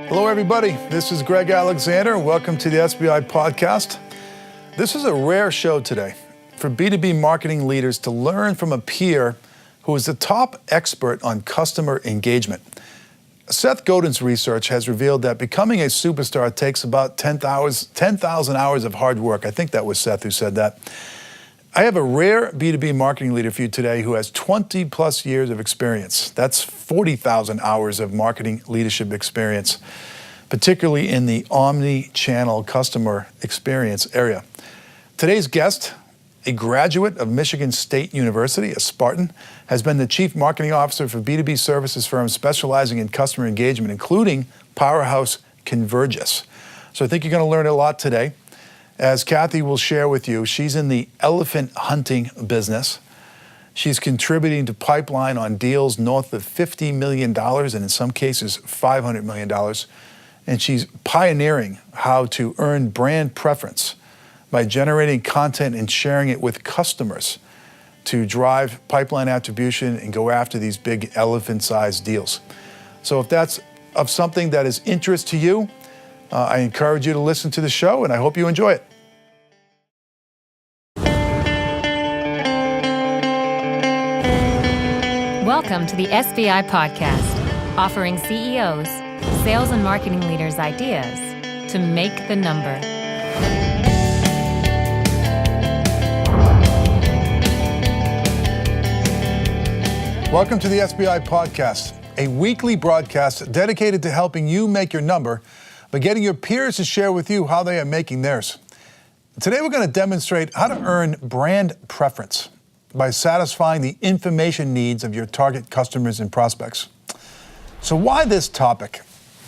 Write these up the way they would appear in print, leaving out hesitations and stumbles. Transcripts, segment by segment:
Hello, everybody. This is Greg Alexander, and welcome to the SBI podcast. This is a rare show today for B2B marketing leaders to learn from a peer who is the top expert on customer engagement. Seth Godin's research has revealed that becoming a superstar takes about 10,000 hours of hard work. I think that was Seth who said that. I have a rare B2B marketing leader for you today who has 20 plus years of experience. That's 40,000 hours of marketing leadership experience, particularly in the omni-channel customer experience area. Today's guest, a graduate of Michigan State University, a Spartan, has been the chief marketing officer for B2B services firms specializing in customer engagement, including powerhouse Convergys. So I think you're going to learn a lot today. As Kathy will share with you, she's in the elephant hunting business. She's contributing to pipeline on deals north of $50 million and in some cases $500 million. And she's pioneering how to earn brand preference by generating content and sharing it with customers to drive pipeline attribution and go after these big elephant-sized deals. So if that's of something that is interest to you, I encourage you to listen to the show, and I hope you enjoy it. Welcome to the SBI podcast, offering CEOs, sales and marketing leaders ideas to make the number. Welcome to the SBI podcast, a weekly broadcast dedicated to helping you make your number by getting your peers to share with you how they are making theirs. Today we're going to demonstrate how to earn brand preference by satisfying the information needs of your target customers and prospects. So why this topic?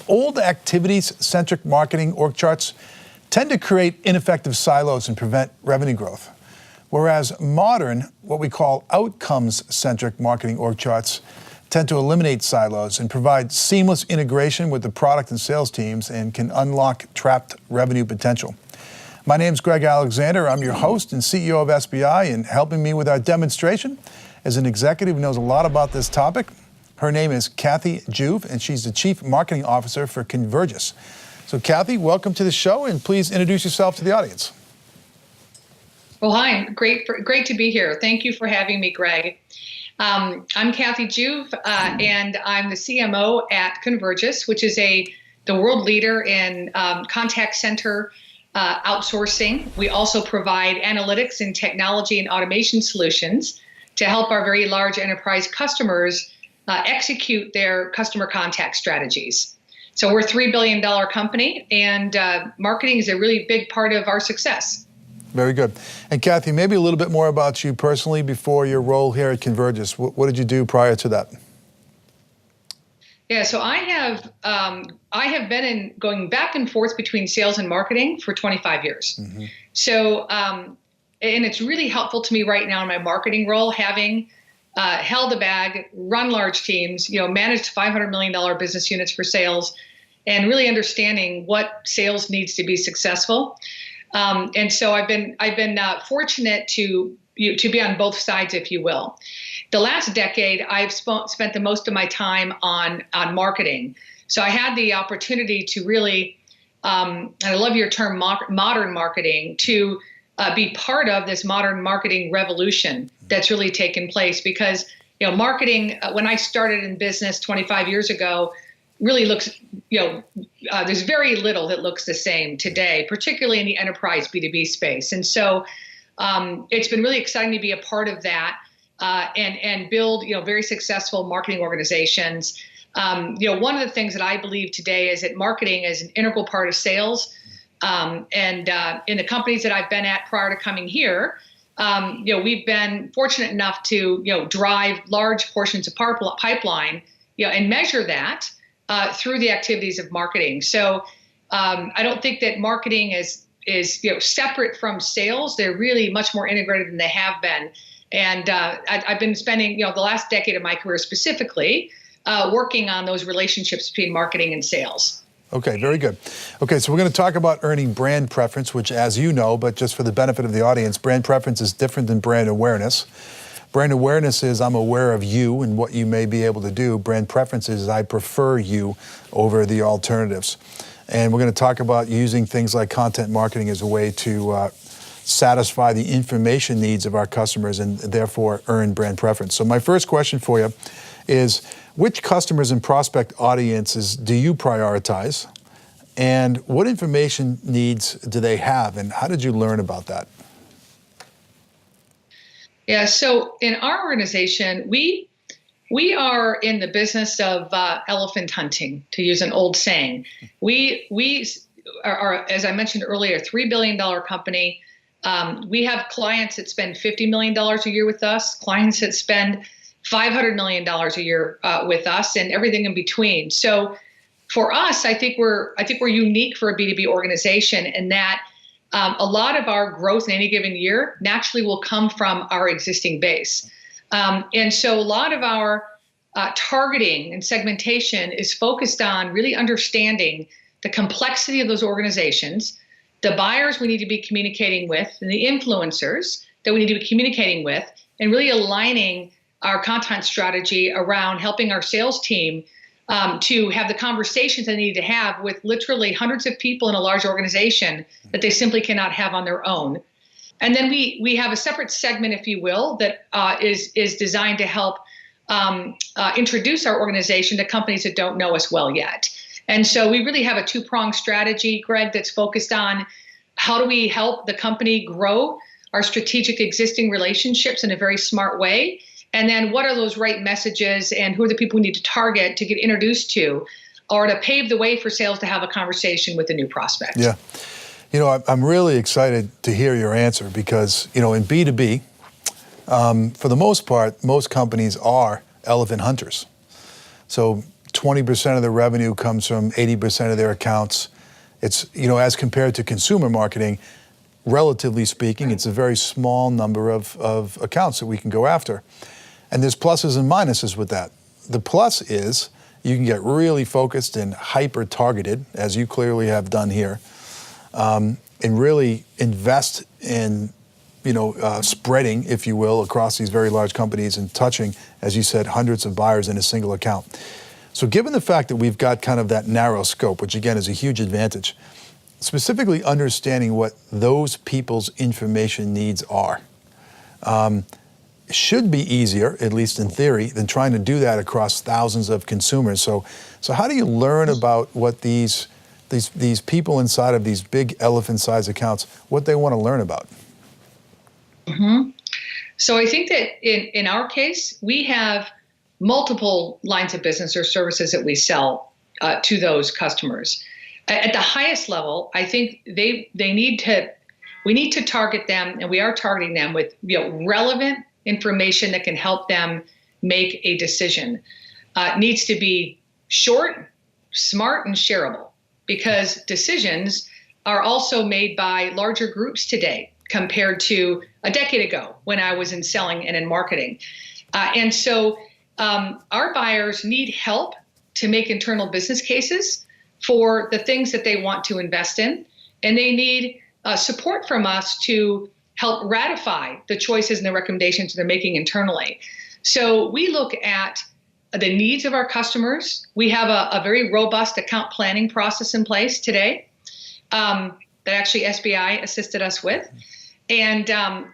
Old activities-centric marketing org charts tend to create ineffective silos and prevent revenue growth, whereas modern, what we call outcomes-centric marketing org charts tend to eliminate silos and provide seamless integration with the product and sales teams and can unlock trapped revenue potential. My name's Greg Alexander. I'm your host and CEO of SBI, and helping me with our demonstration is an executive who knows a lot about this topic. Her name is Kathy Juve, and she's the Chief Marketing Officer for Convergys. So Kathy, welcome to the show, and please introduce yourself to the audience. Well, hi, great to be here. Thank you for having me, Greg. I'm Kathy Juve, and I'm the CMO at Convergys, which is the world leader in contact center outsourcing. We also provide analytics and technology and automation solutions to help our very large enterprise customers execute their customer contact strategies. So we're a $3 billion company, and marketing is a really big part of our success. Very good. And Kathy, maybe a little bit more about you personally before your role here at Convergys. What did you do prior to that? Yeah, so I have been going back and forth between sales and marketing for 25 years. Mm-hmm. So, and it's really helpful to me right now in my marketing role, having held the bag, run large teams, managed $500 million business units for sales, and really understanding what sales needs to be successful. And so I've been fortunate to be on both sides, if you will. The last decade, I've spent the most of my time on marketing. So I had the opportunity to really, and I love your term, modern marketing, to be part of this modern marketing revolution that's really taken place. Because marketing, when I started in business 25 years ago, really looks, there's very little that looks the same today, particularly in the enterprise B2B space. And so it's been really exciting to be a part of that and build, very successful marketing organizations. One of the things that I believe today is that marketing is an integral part of sales. And in the companies that I've been at prior to coming here, we've been fortunate enough to, drive large portions of pipeline, and measure that through the activities of marketing. So I don't think that marketing is separate from sales. They're really much more integrated than they have been. And I've been spending, the last decade of my career specifically working on those relationships between marketing and sales. Okay, very good. Okay, so we're going to talk about earning brand preference, which, as you know, but just for the benefit of the audience, brand preference is different than brand awareness. Brand awareness is I'm aware of you and what you may be able to do. Brand preference is I prefer you over the alternatives. And we're going to talk about using things like content marketing as a way to satisfy the information needs of our customers and therefore earn brand preference. So my first question for you is, which customers and prospect audiences do you prioritize? And what information needs do they have? And how did you learn about that? Yeah, so in our organization, we are in the business of elephant hunting, to use an old saying. We are, as I mentioned earlier, a $3 billion company. We have clients that spend $50 million a year with us, clients that spend $500 million a year with us, and everything in between. So for us, I think we're unique for a B2B organization in that a lot of our growth in any given year naturally will come from our existing base. And so a lot of our targeting and segmentation is focused on really understanding the complexity of those organizations, the buyers we need to be communicating with, and the influencers that we need to be communicating with, and really aligning our content strategy around helping our sales team to have the conversations they need to have with literally hundreds of people in a large organization that they simply cannot have on their own. And then we have a separate segment, if you will, that is designed to help introduce our organization to companies that don't know us well yet. And so we really have a two-pronged strategy, Greg, that's focused on how do we help the company grow our strategic existing relationships in a very smart way. And then what are those right messages and who are the people we need to target to get introduced to or to pave the way for sales to have a conversation with a new prospect? Yeah. You know, I'm really excited to hear your answer because, you know, in B2B, for the most part, most companies are elephant hunters. So 20% of the revenue comes from 80% of their accounts. It's, you know, as compared to consumer marketing, relatively speaking, it's a very small number of accounts that we can go after. And there's pluses and minuses with that. The plus is you can get really focused and hyper-targeted, as you clearly have done here, and really invest in, you know, spreading, if you will, across these very large companies and touching, as you said, hundreds of buyers in a single account. So given the fact that we've got kind of that narrow scope, which again is a huge advantage, specifically understanding what those people's information needs are, should be easier, at least in theory, than trying to do that across thousands of consumers. So how do you learn about what these people inside of these big elephant-sized accounts, what they want to learn about? Mm-hmm. So I think that in our case, we have multiple lines of business or services that we sell to those customers. At the highest level, I think we need to target them, and we are targeting them with, you know, relevant information that can help them make a decision. It needs to be short, smart, and shareable, because decisions are also made by larger groups today compared to a decade ago when I was in selling and in marketing. And so our buyers need help to make internal business cases for the things that they want to invest in, and they need support from us to help ratify the choices and the recommendations they're making internally. So we look at the needs of our customers. We have a very robust account planning process in place today that actually SBI assisted us with. And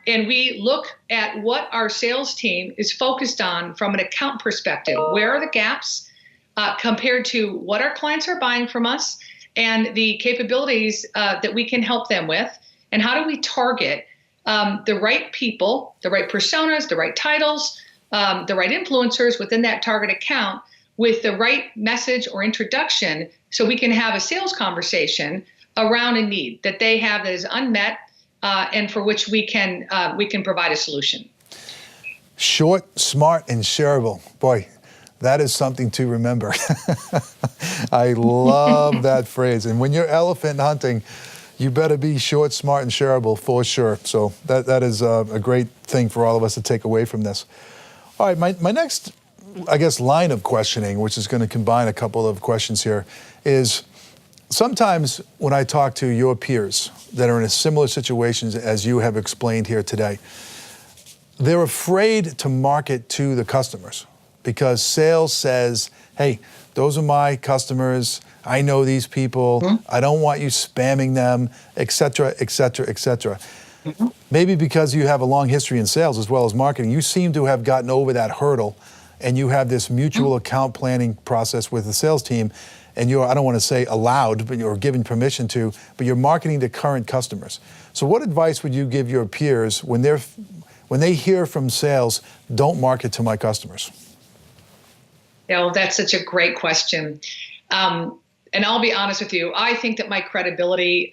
we look at what our sales team is focused on from an account perspective. Where are the gaps compared to what our clients are buying from us and the capabilities that we can help them with? And how do we target the right people, the right personas, the right titles, the right influencers within that target account with the right message or introduction so we can have a sales conversation around a need that they have that is unmet and for which we can provide a solution. Short, smart, and shareable. Boy, that is something to remember. I love that phrase. And when you're elephant hunting, you better be short, smart, and shareable for sure. So that is a great thing for all of us to take away from this. All right, my next, I guess, line of questioning, which is going to combine a couple of questions here, is sometimes when I talk to your peers that are in a similar situations as you have explained here today, they're afraid to market to the customers because sales says, hey, those are my customers. I know these people. I don't want you spamming them, et cetera, et cetera, et cetera. Maybe because you have a long history in sales as well as marketing, you seem to have gotten over that hurdle, and you have this mutual account planning process with the sales team, and you're, I don't want to say allowed, but you're given permission to, but you're marketing to current customers. So what advice would you give your peers when they hear from sales, don't market to my customers? That's such a great question. And I'll be honest with you, I think that my credibility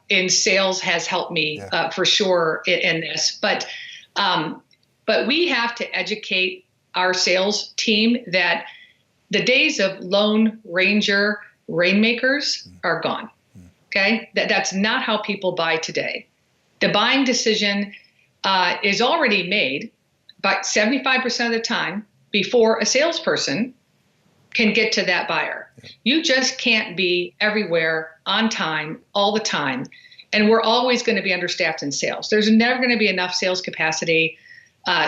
in sales has helped me for sure in this. But we have to educate our sales team that the days of Lone Ranger rainmakers are gone. Okay, that's not how people buy today. The buying decision is already made about 75% of the time before a salesperson can get to that buyer. You just can't be everywhere on time all the time. And we're always going to be understaffed in sales. There's never going to be enough sales capacity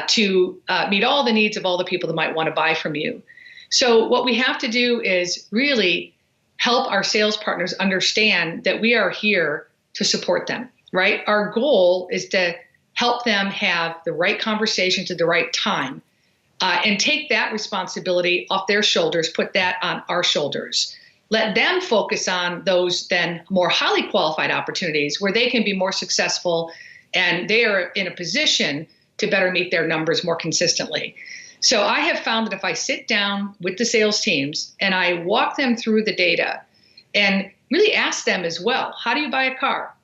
to meet all the needs of all the people that might want to buy from you. So what we have to do is really help our sales partners understand that we are here to support them, right? Our goal is to help them have the right conversations at the right time. And take that responsibility off their shoulders, put that on our shoulders. Let them focus on those then more highly qualified opportunities where they can be more successful and they are in a position to better meet their numbers more consistently. So I have found that if I sit down with the sales teams and I walk them through the data and really ask them as well, how do you buy a car?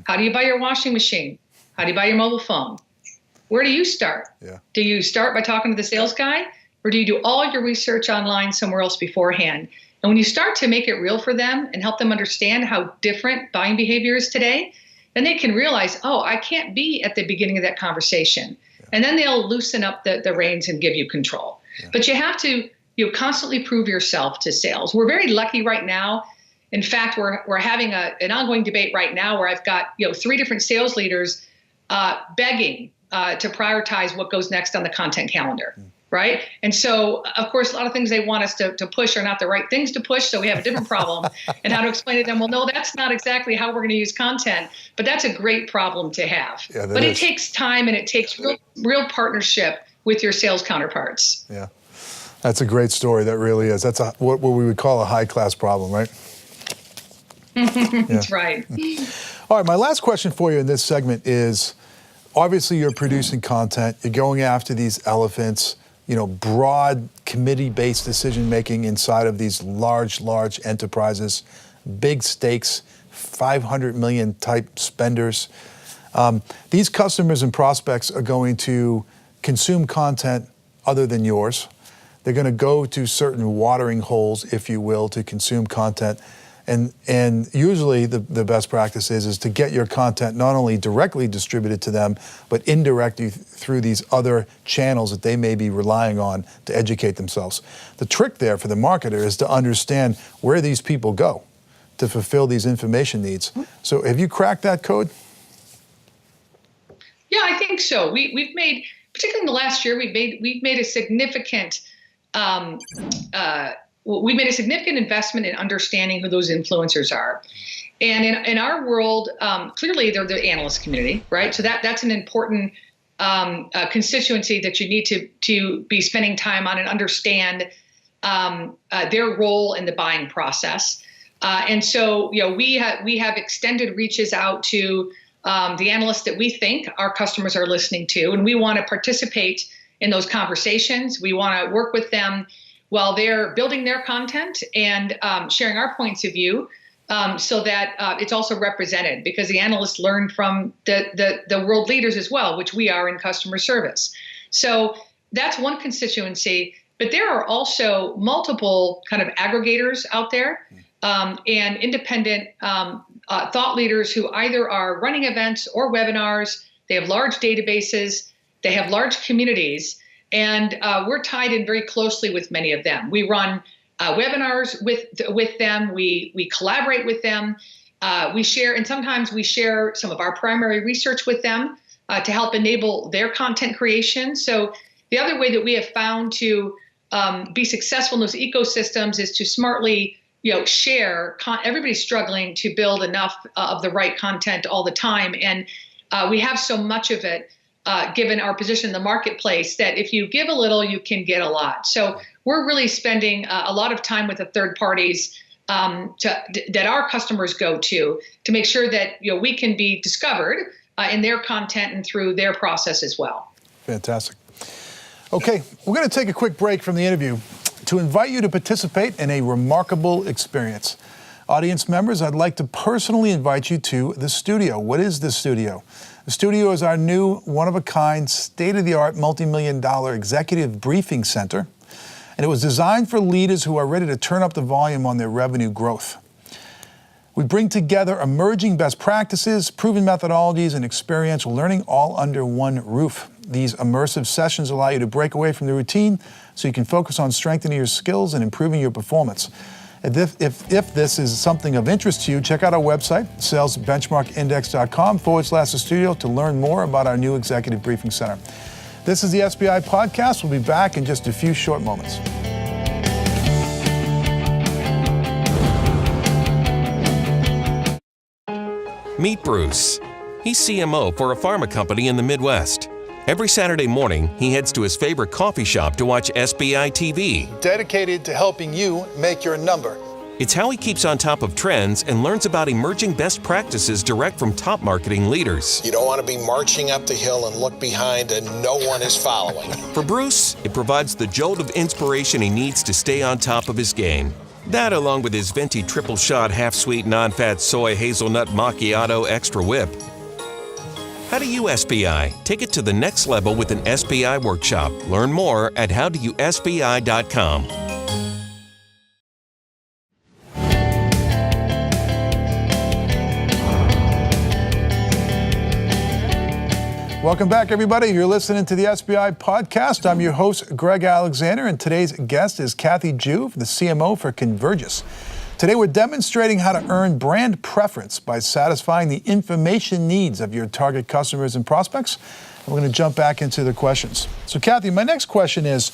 How do you buy your washing machine? How do you buy your mobile phone? Where do you start? Do you start by talking to the sales guy, or do you do all your research online somewhere else beforehand? And when you start to make it real for them and help them understand how different buying behavior is today, then they can realize, oh, I can't be at the beginning of that conversation. And then they'll loosen up the reins and give you control. But you have to constantly prove yourself to sales. We're very lucky right now. In fact, we're having an ongoing debate right now where I've got 3 different sales leaders begging to prioritize what goes next on the content calendar, right? And so, of course, a lot of things they want us to push are not the right things to push, so we have a different problem. And how to explain to them, well, no, that's not exactly how we're going to use content, but that's a great problem to have. But it takes time, and it takes real partnership with your sales counterparts. Yeah, that's a great story. That really is. That's what we would call a high-class problem, right? That's right. All right, my last question for you in this segment is, obviously you're producing content, you're going after these elephants, broad committee-based decision-making inside of these large enterprises, big stakes, 500 million type spenders. These customers and prospects are going to consume content other than yours. They're going to go to certain watering holes, if you will, to consume content. And usually the best practice is to get your content not only directly distributed to them, but indirectly through these other channels that they may be relying on to educate themselves. The trick there for the marketer is to understand where these people go to fulfill these information needs. So have you cracked that code? Yeah, I think so. We've made, particularly in the last year, we've made a significant we made a significant investment in understanding who those influencers are. And in our world, clearly they're the analyst community, right? So that's an important constituency that you need to be spending time on and understand their role in the buying process. And so, we have extended reaches out to the analysts that we think our customers are listening to, and we want to participate in those conversations. We want to work with them while they're building their content and sharing our points of view, so that it's also represented, because the analysts learn from the world leaders as well, which we are in customer service. So that's one constituency, but there are also multiple kind of aggregators out there and independent thought leaders who either are running events or webinars. They have large databases, they have large communities, and we're tied in very closely with many of them. We run webinars with them. We collaborate with them. We share, and sometimes we share some of our primary research with them to help enable their content creation. So the other way that we have found to be successful in those ecosystems is to smartly share. Everybody's struggling to build enough of the right content all the time. And we have so much of it, given our position in the marketplace, that if you give a little, you can get a lot. So we're really spending a lot of time with the third parties that our customers go to make sure that we can be discovered in their content and through their process as well. Fantastic. Okay, we're going to take a quick break from the interview to invite you to participate in a remarkable experience. Audience members, I'd like to personally invite you to the studio. What is the studio? The studio is our new one-of-a-kind, state-of-the-art, multi-million-dollar executive briefing center, and it was designed for leaders who are ready to turn up the volume on their revenue growth. We bring together emerging best practices, proven methodologies, and experiential learning all under one roof. These immersive sessions allow you to break away from the routine so you can focus on strengthening your skills and improving your performance. If this is something of interest to you, check out our website, salesbenchmarkindex.com/the studio to learn more about our new Executive Briefing Center. This is the SBI Podcast. We'll be back in just a few short moments. Meet Bruce. He's CMO for a pharma company in the Midwest. Every Saturday morning, he heads to his favorite coffee shop to watch SBI TV. Dedicated to helping you make your number. It's how he keeps on top of trends and learns about emerging best practices direct from top marketing leaders. You don't want to be marching up the hill and look behind and no one is following. For Bruce, it provides the jolt of inspiration he needs to stay on top of his game. That, along with his venti triple shot half-sweet non-fat soy hazelnut macchiato extra whip. How do you SBI? Take it to the next level with an SBI workshop. Learn more at howdoyousbi.com. Welcome back, everybody. You're listening to the SBI Podcast. I'm your host, Greg Alexander, and today's guest is Kathy Juve, the CMO for Convergys. Today, we're demonstrating how to earn brand preference by satisfying the information needs of your target customers and prospects. And we're going to jump back into the questions. So, Kathy, my next question is,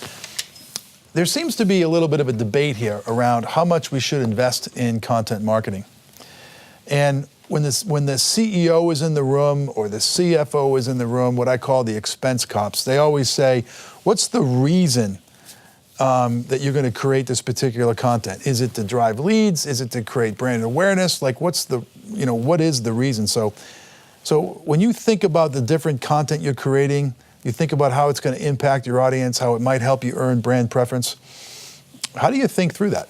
there seems to be a little bit of a debate here around how much we should invest in content marketing. And when the CEO is in the room or the CFO is in the room, what I call the expense cops, they always say, what's the reason that you're going to create this particular content? Is it to drive leads? Is it to create brand awareness? Like, what is the reason? So when you think about the different content you're creating, you think about how it's going to impact your audience, how it might help you earn brand preference. How do you think through that?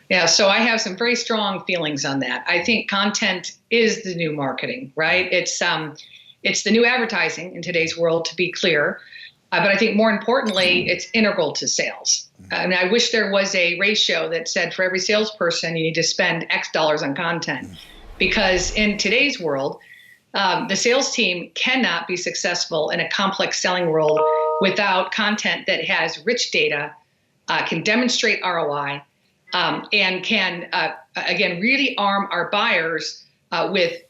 Yeah, so I have some very strong feelings on that. I think content is the new marketing, right? It's the new advertising in today's world, to be clear. But I think more importantly, it's integral to sales. And I wish there was a ratio that said for every salesperson, you need to spend X dollars on content. Because in today's world, the sales team cannot be successful in a complex selling world without content that has rich data, can demonstrate ROI, and can, again, really arm our buyers with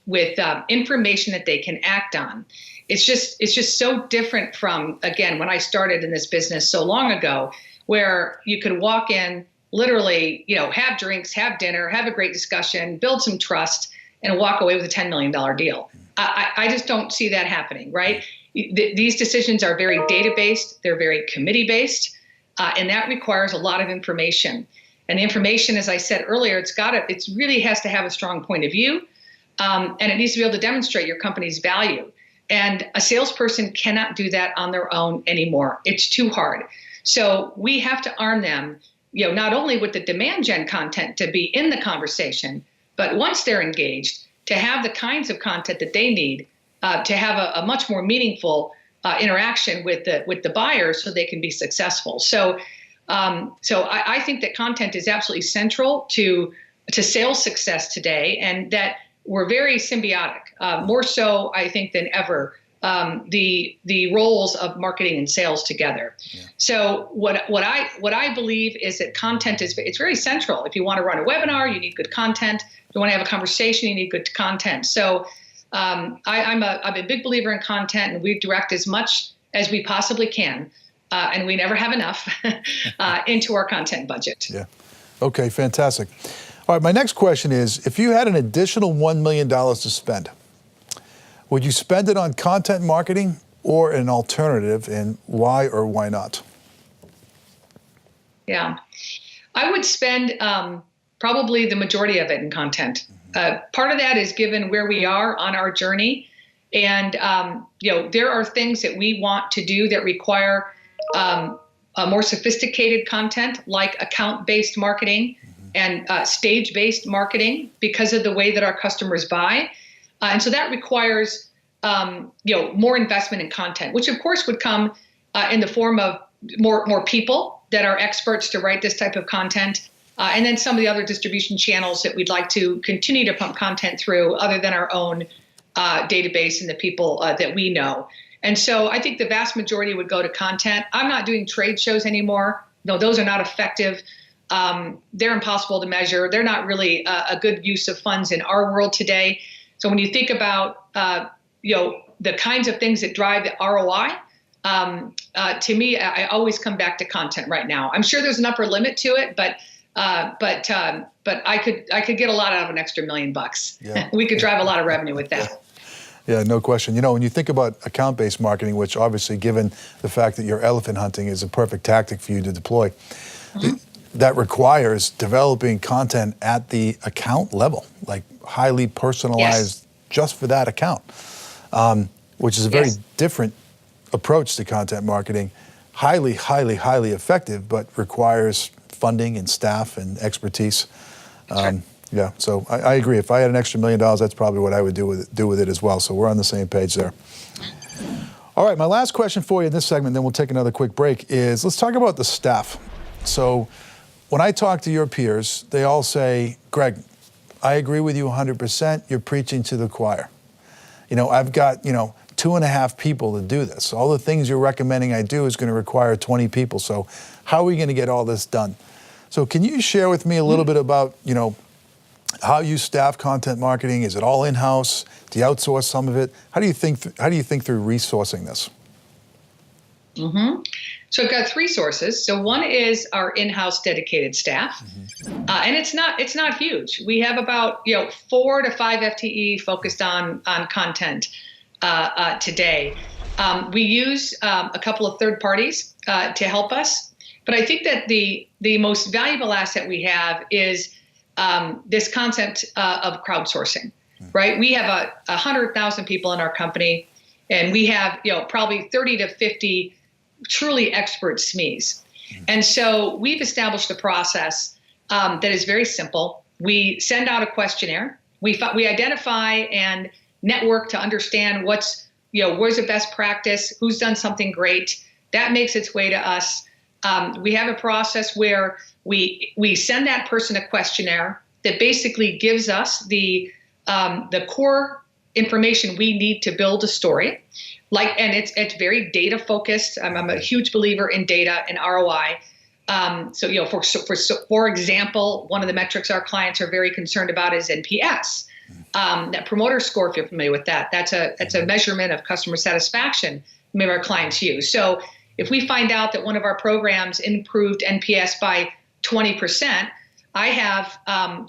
information that they can act on. It's just so different from, again, when I started in this business so long ago, where you could walk in, literally, have drinks, have dinner, have a great discussion, build some trust, and walk away with a $10 million deal. I just don't see that happening, right? These decisions are very data-based, they're very committee-based, and that requires a lot of information. And the information, as I said earlier, it really has to have a strong point of view, and it needs to be able to demonstrate your company's value. And a salesperson cannot do that on their own anymore. It's too hard. So we have to arm them, not only with the demand gen content to be in the conversation, but once they're engaged, to have the kinds of content that they need to have a much more meaningful interaction with the buyers, so they can be successful. So I think that content is absolutely central to sales success today, and that we're very symbiotic, more so, I think, than ever, the roles of marketing and sales together. Yeah. So what I believe is that content it's very central. If you want to run a webinar, you need good content. If you want to have a conversation, you need good content. So I'm a big believer in content, and we direct as much as we possibly can, and we never have enough into our content budget. Yeah. Okay, fantastic. All right, my next question is, if you had an additional $1 million to spend, would you spend it on content marketing or an alternative, and why or why not? Yeah, I would spend probably the majority of it in content. Part of that is given where we are on our journey. And, there are things that we want to do that require a more sophisticated content, like account-based marketing and stage-based marketing, because of the way that our customers buy. And so that requires, more investment in content, which of course would come in the form of more people that are experts to write this type of content. And then some of the other distribution channels that we'd like to continue to pump content through, other than our own database and the people that we know. And so I think the vast majority would go to content. I'm not doing trade shows anymore. No, those are not effective. They're impossible to measure. They're not really a good use of funds in our world today. So when you think about the kinds of things that drive the ROI, to me, I always come back to content right now. I'm sure there's an upper limit to it, but I could get a lot out of an extra $1 million. Yeah. We could drive a lot of revenue with that. Yeah, no question. When you think about account-based marketing, which obviously, given the fact that you're elephant hunting, is a perfect tactic for you to deploy, that requires developing content at the account level, like highly personalized just for that account, which is a very different approach to content marketing. Highly, highly, highly effective, but requires funding and staff and expertise. Sure. Yeah, so I agree. If I had an extra $1 million, that's probably what I would do with it as well. So we're on the same page there. All right, my last question for you in this segment, then we'll take another quick break, is let's talk about the staff. So when I talk to your peers, they all say, Greg, I agree with you 100%. You're preaching to the choir. I've got, 2.5 people to do this. All the things you're recommending I do is going to require 20 people. So how are we going to get all this done? So can you share with me a little bit about, how you staff content marketing? Is it all in-house? Do you outsource some of it? How do you think through resourcing this? So I've got 3 sources. So one is our in-house dedicated staff, and it's not huge. We have about 4 to 5 FTE focused on content today. We use a couple of third parties to help us, but I think that the most valuable asset we have is this concept of crowdsourcing, right? We have 100,000 people in our company, and we have probably 30 to 50 truly expert SMEs. And so we've established a process that is very simple. We send out a questionnaire. We identify and network to understand where's the best practice, who's done something great. That makes its way to us. We have a process where we send that person a questionnaire that basically gives us the core information we need to build a story. And it's very data focused. I'm a huge believer in data and ROI. For example, one of the metrics our clients are very concerned about is NPS. That promoter score, if you're familiar with that, that's a measurement of customer satisfaction many of our clients use. So if we find out that one of our programs improved NPS by 20%, I have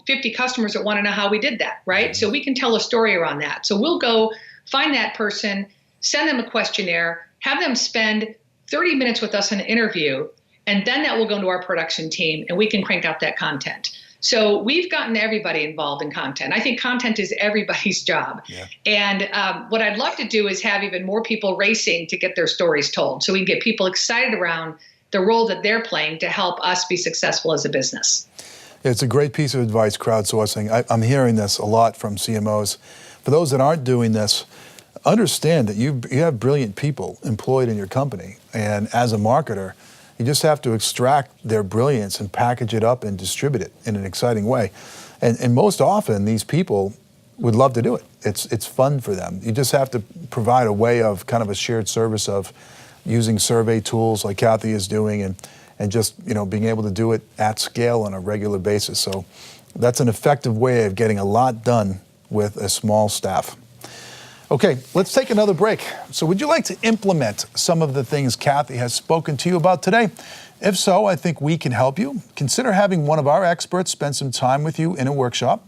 50 customers that want to know how we did that, right? So we can tell a story around that. So we'll go find that person, send them a questionnaire, have them spend 30 minutes with us in an interview, and then that will go into our production team, and we can crank out that content. So we've gotten everybody involved in content. I think content is everybody's job. Yeah. And what I'd love to do is have even more people racing to get their stories told, so we can get people excited around the role that they're playing to help us be successful as a business. It's a great piece of advice, crowdsourcing. I'm hearing this a lot from CMOs. For those that aren't doing this, understand that you have brilliant people employed in your company, and as a marketer, you just have to extract their brilliance and package it up and distribute it in an exciting way. And most often, these people would love to do it. It's fun for them. You just have to provide a way of kind of a shared service of using survey tools like Kathy is doing, and just being able to do it at scale on a regular basis. So that's an effective way of getting a lot done with a small staff. Okay, let's take another break. So would you like to implement some of the things Kathy has spoken to you about today? If so, I think we can help you. Consider having one of our experts spend some time with you in a workshop.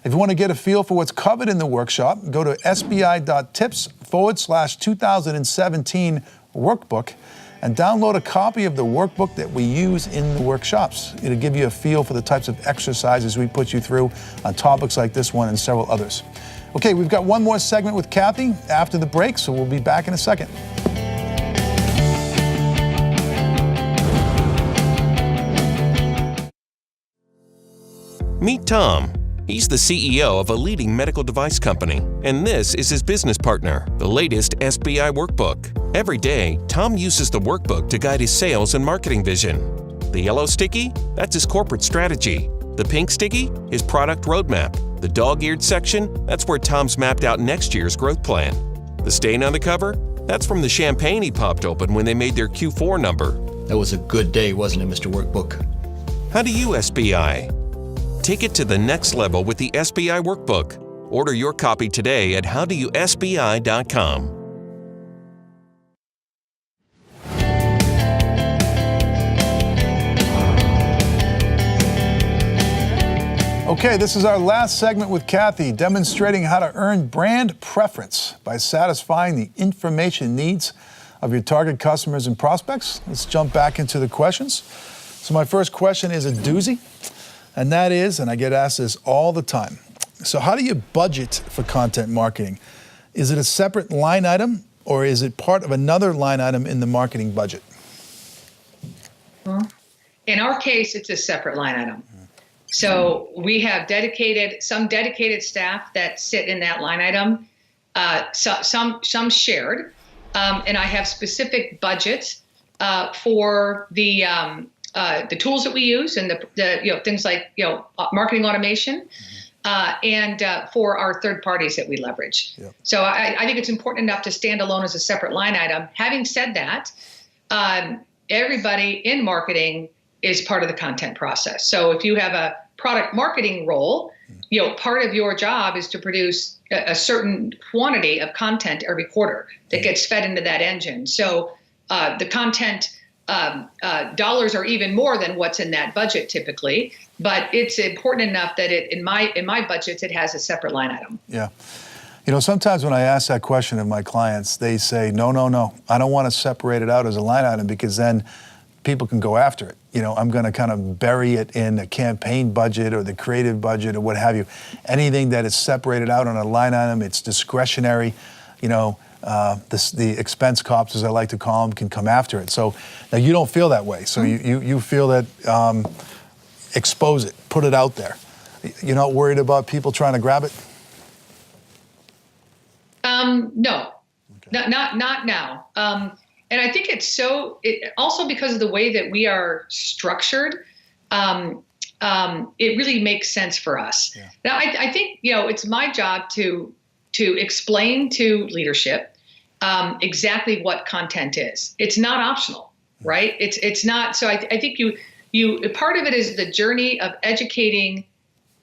If you want to get a feel for what's covered in the workshop, go to sbi.tips/2017 workbook and download a copy of the workbook that we use in the workshops. It'll give you a feel for the types of exercises we put you through on topics like this one and several others. Okay, we've got one more segment with Kathy after the break, so we'll be back in a second. Meet Tom. He's the CEO of a leading medical device company, and this is his business partner, the latest SBI workbook. Every day, Tom uses the workbook to guide his sales and marketing vision. The yellow sticky? That's his corporate strategy. The pink sticky? His product roadmap. The dog-eared section? That's where Tom's mapped out next year's growth plan. The stain on the cover? That's from the champagne he popped open when they made their Q4 number. That was a good day, wasn't it, Mr. Workbook? How do you SBI? Take it to the next level with the SBI Workbook. Order your copy today at howdoyousbi.com. Okay, this is our last segment with Kathy, demonstrating how to earn brand preference by satisfying the information needs of your target customers and prospects. Let's jump back into the questions. So my first question is a doozy, and that is, and I get asked this all the time, so how do you budget for content marketing? Is it a separate line item, or is it part of another line item in the marketing budget? In our case, it's a separate line item. So we have some dedicated staff that sit in that line item, some shared, and I have specific budgets for the tools that we use and the things like marketing automation, and for our third parties that we leverage. Yep. So I think it's important enough to stand alone as a separate line item. Having said that, everybody in marketing is part of the content process. So if you have a product marketing role, part of your job is to produce a certain quantity of content every quarter that gets fed into that engine. So the content dollars are even more than what's in that budget typically, but it's important enough that in my budgets, it has a separate line item. Yeah. Sometimes when I ask that question of my clients, they say, no, I don't want to separate it out as a line item because then people can go after it. I'm going to kind of bury it in a campaign budget or the creative budget or what have you. Anything that is separated out on a line item, it's discretionary. The expense cops, as I like to call them, can come after it. So now you don't feel that way. So you feel that expose it, put it out there. You're not worried about people trying to grab it? No, okay. Not now. And I think also because of the way that we are structured, it really makes sense for us. Yeah. Now, I think, it's my job to explain to leadership exactly what content is. It's not optional, right? It's not. So I think part of it is the journey of educating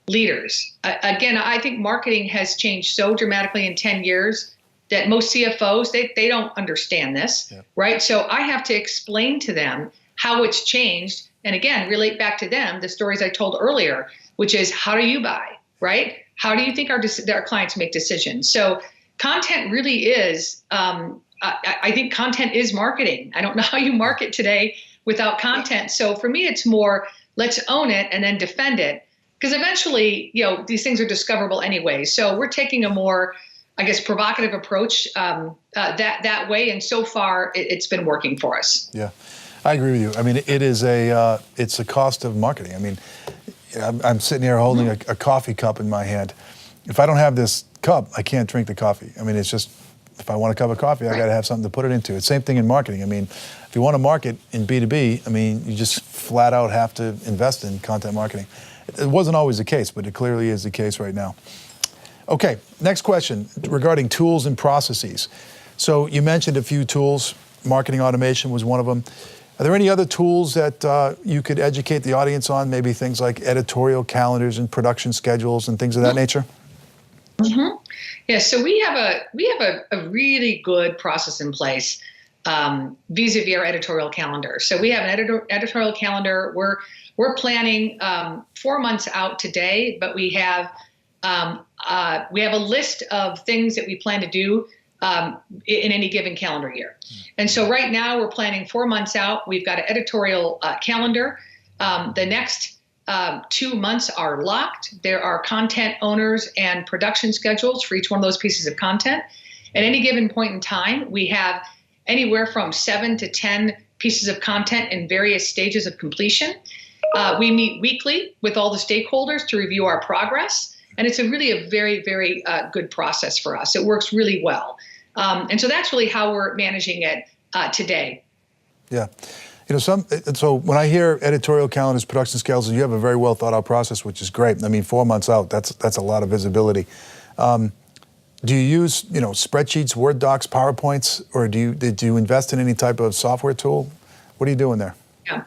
leaders. Again, I think marketing has changed so dramatically in 10 years that most CFOs, they don't understand this, yeah. Right? So I have to explain to them how it's changed. And again, relate back to them, the stories I told earlier, which is how do you buy, right? How do you think our clients make decisions? So content really is, I think content is marketing. I don't know how you market today without content. So for me, it's more, let's own it and then defend it. Because eventually, these things are discoverable anyway. So we're taking a more, provocative approach that way. And so far, it's been working for us. Yeah, I agree with you. I mean, it's a cost of marketing. I mean, I'm sitting here holding a coffee cup in my hand. If I don't have this cup, I can't drink the coffee. I mean, it's just, if I want a cup of coffee, I got to have something to put it into. It's the same thing in marketing. I mean, if you want to market in B2B, I mean, you just flat out have to invest in content marketing. It wasn't always the case, but it clearly is the case right now. Okay, next question regarding tools and processes. So you mentioned a few tools. Marketing automation was one of them. Are there any other tools that you could educate the audience on? Maybe things like editorial calendars and production schedules and things of that nature? Yeah, so we have a really good process in place vis-a-vis our editorial calendar. So we have an editorial calendar. We're planning 4 months out today, but we have a list of things that we plan to do in any given calendar year. And so right now we're planning 4 months out. We've got an editorial calendar. The next 2 months are locked. There are content owners and production schedules for each one of those pieces of content. At any given point in time, we have anywhere from 7 to 10 pieces of content in various stages of completion. We meet weekly with all the stakeholders to review our progress. And it's really a very, very good process for us. It works really well. And so that's really how we're managing it today. Yeah. So when I hear editorial calendars, production schedules, you have a very well thought out process, which is great. I mean, 4 months out, that's a lot of visibility. Do you use, spreadsheets, Word docs, PowerPoints, or did you invest in any type of software tool? What are you doing there? Yeah.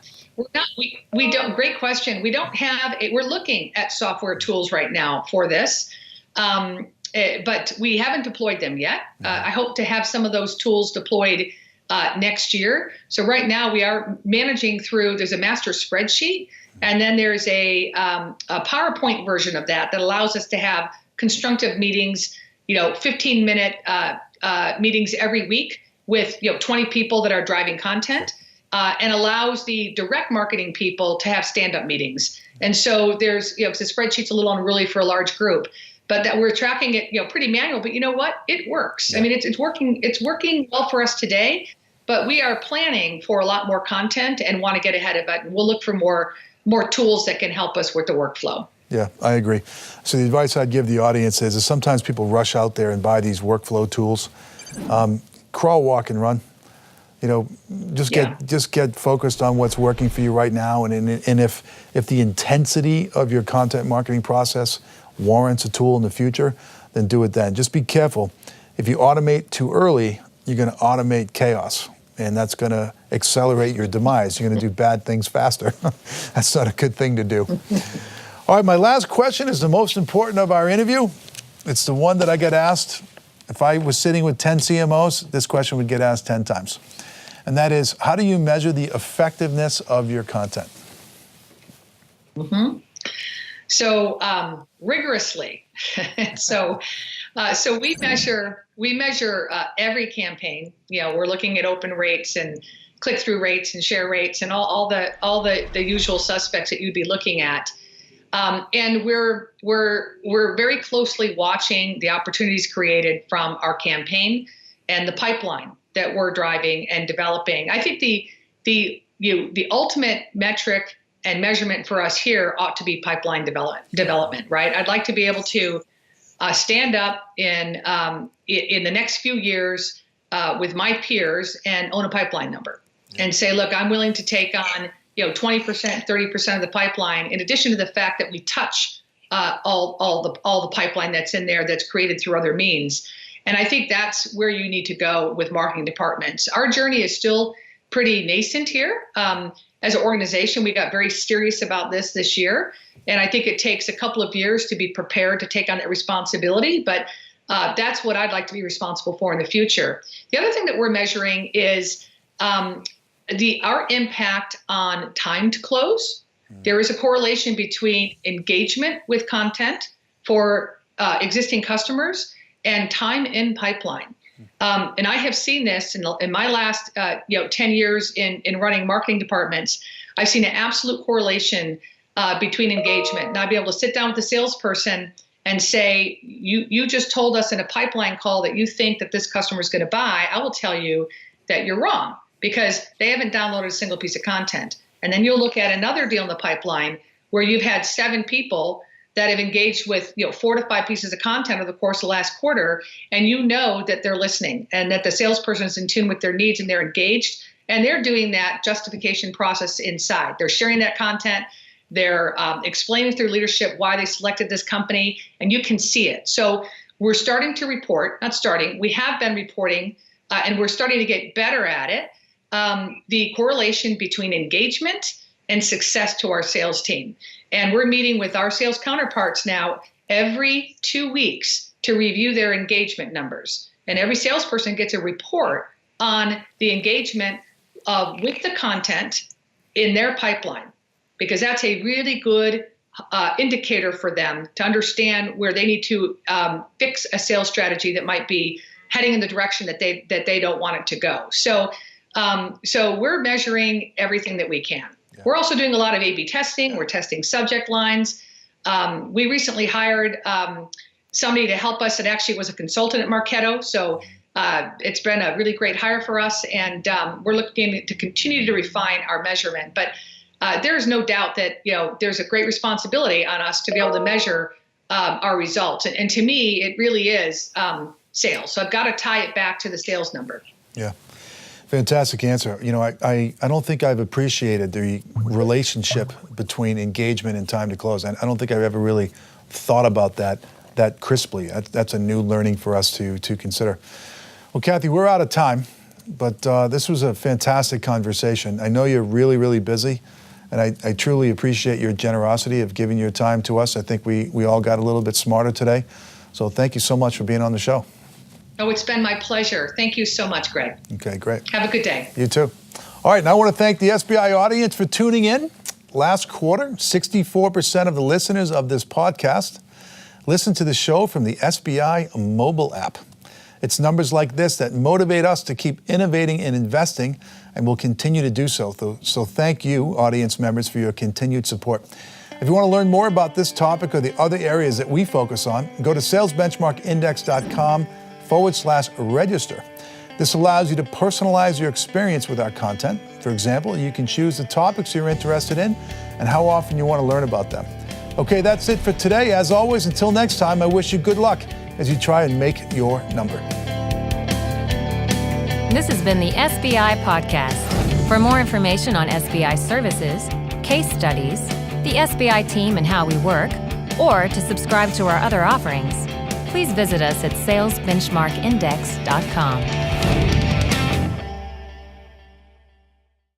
We don't. Great question. We don't have. We're looking at software tools right now for this, but we haven't deployed them yet. I hope to have some of those tools deployed next year. So right now we are managing through. There's a master spreadsheet, and then there's a PowerPoint version of that allows us to have constructive meetings. 15-minute meetings every week with 20 people that are driving content. And allows the direct marketing people to have stand-up meetings. And so there's, the spreadsheet's a little unruly for a large group, but that we're tracking it, pretty manual. But you know what? It works. Yeah. I mean, it's working well for us today. But we are planning for a lot more content and want to get ahead of it. And we'll look for more tools that can help us with the workflow. Yeah, I agree. So the advice I'd give the audience is sometimes people rush out there and buy these workflow tools. Crawl, walk, and run. Just get focused on what's working for you right now, and if the intensity of your content marketing process warrants a tool in the future, then do it then. Just be careful. If you automate too early, you're going to automate chaos, and that's going to accelerate your demise. You're going to do bad things faster. That's not a good thing to do. All right, my last question is the most important of our interview. It's the one that I get asked. If I was sitting with 10 CMOs, this question would get asked 10 times. And that is, how do you measure the effectiveness of your content? So rigorously. So we measure every campaign. We're looking at open rates and click-through rates and share rates and all the usual suspects that you'd be looking at. And we're very closely watching the opportunities created from our campaign and the pipeline that we're driving and developing. I think the ultimate metric and measurement for us here ought to be pipeline development, right? I'd like to be able to stand up in the next few years with my peers and own a pipeline number and say, look, I'm willing to take on 20%, 30% of the pipeline, in addition to the fact that we touch all the pipeline that's in there that's created through other means. And I think that's where you need to go with marketing departments. Our journey is still pretty nascent here. As an organization, we got very serious about this year. And I think it takes a couple of years to be prepared to take on that responsibility. But that's what I'd like to be responsible for in the future. The other thing that we're measuring is our impact on time to close. There is a correlation between engagement with content for existing customers and time in pipeline. And I have seen this in my last 10 years in running marketing departments. I've seen an absolute correlation between engagement. And I'd be able to sit down with the salesperson and say, you just told us in a pipeline call that you think that this customer is going to buy. I will tell you that you're wrong because they haven't downloaded a single piece of content. And then you'll look at another deal in the pipeline where you've had 7 people that have engaged with 4 to 5 pieces of content over the course of the last quarter, and you know that they're listening and that the salesperson is in tune with their needs and they're engaged, and they're doing that justification process inside. They're sharing that content. They're explaining to their leadership why they selected this company, and you can see it. So we're starting to report, we have been reporting, and we're starting to get better at it, the correlation between engagement and success to our sales team. And we're meeting with our sales counterparts now every 2 weeks to review their engagement numbers. And every salesperson gets a report on the engagement with the content in their pipeline, because that's a really good indicator for them to understand where they need to fix a sales strategy that might be heading in the direction that they don't want it to go. So we're measuring everything that we can. Yeah. We're also doing a lot of A/B testing. We're testing subject lines. We recently hired somebody to help us that actually was a consultant at Marketo. So it's been a really great hire for us, and we're looking to continue to refine our measurement. But there is no doubt that there's a great responsibility on us to be able to measure our results. And to me, it really is sales. So I've got to tie it back to the sales number. Yeah. Fantastic answer. I don't think I've appreciated the relationship between engagement and time to close. I don't think I've ever really thought about that crisply. That's a new learning for us to consider. Well, Kathy, we're out of time, but this was a fantastic conversation. I know you're really, really busy, and I truly appreciate your generosity of giving your time to us. I think we all got a little bit smarter today. So thank you so much for being on the show. Oh, it's been my pleasure. Thank you so much, Greg. Okay, great. Have a good day. You too. All right, now I want to thank the SBI audience for tuning in. Last quarter, 64% of the listeners of this podcast listen to the show from the SBI mobile app. It's numbers like this that motivate us to keep innovating and investing, and we'll continue to do so. So thank you, audience members, for your continued support. If you want to learn more about this topic or the other areas that we focus on, go to salesbenchmarkindex.com/register. This allows you to personalize your experience with our content. For example, you can choose the topics you're interested in and how often you want to learn about them. Okay, that's it for today. As always, until next time, I wish you good luck as you try and make your number. This has been the SBI Podcast. For more information on SBI services, case studies, the SBI team and how we work, or to subscribe to our other offerings, please visit us at salesbenchmarkindex.com.